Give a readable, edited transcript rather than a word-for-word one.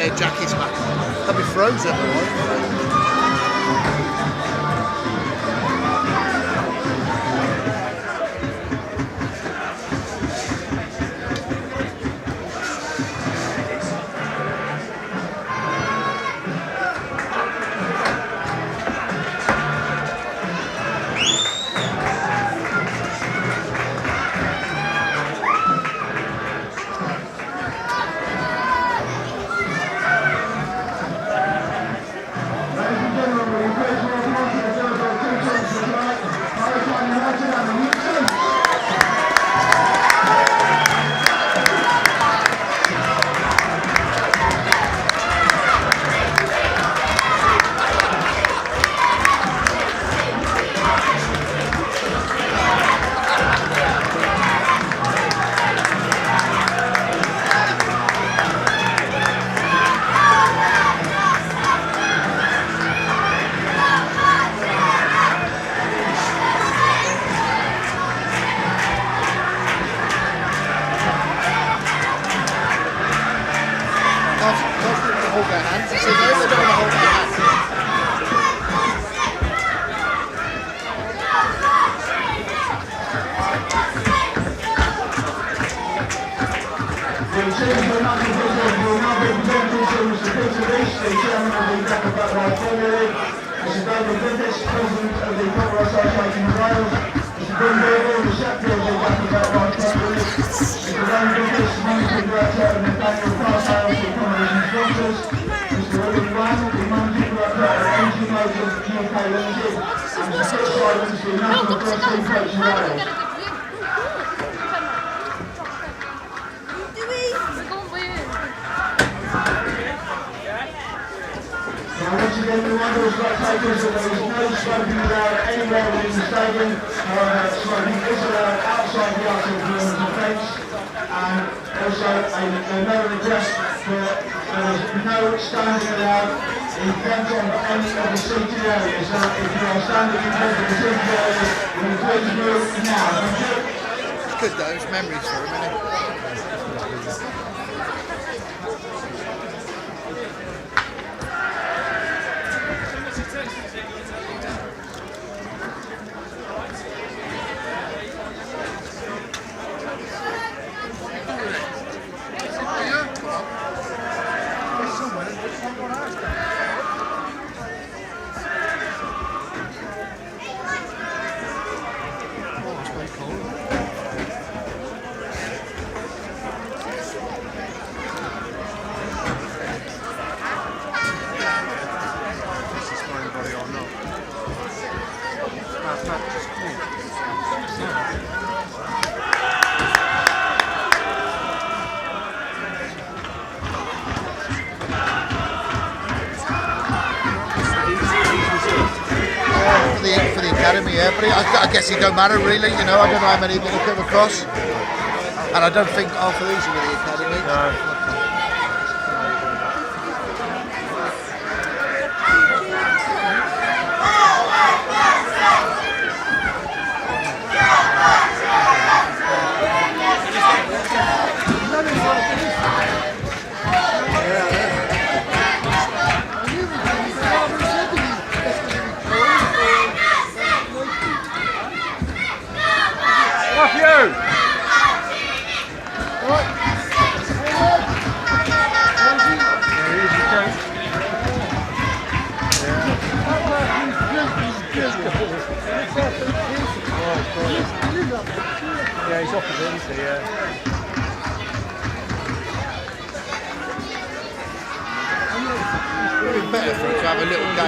their jackets back. They'll be frozen otherwise. Hold their hands. He says, no, they don't want to hold their hands. The Chairman of the National President will now be presented to Mr. Peter Rees, the Chairman of the Black and Black Lives Family, Mr. David Bendis, President of the Copyright Association of Wales, Mr. Ben Beardle, the Secretary of the Black and Black Lives Family, Mr. Dan Bendis, Managing Director of Nathaniel Car Sales, the Accommodation Sponsors, Mr. William Wang, the Managing Director of NG Motors UK Limited, and Mr. Chris Simons, the National Director of Coach Wales. Now, once again, we want to spectators that there is no smoking allowed anywhere within the stadium. However, smoking is allowed outside the article perimeter fence. And also, another request for there is no standing allowed in front of any of the seated areas. So, if you are standing in front of the seated areas, we will please move now. Thank you. It's good though, it's memories for him, isn't it? For the academy, yeah, but I guess it don't matter really, you know. I don't know how many people come across, and I don't think half of these are with the academy. No. Yeah, he's off the isn't he? Yeah. It'd be better for him to have a little game.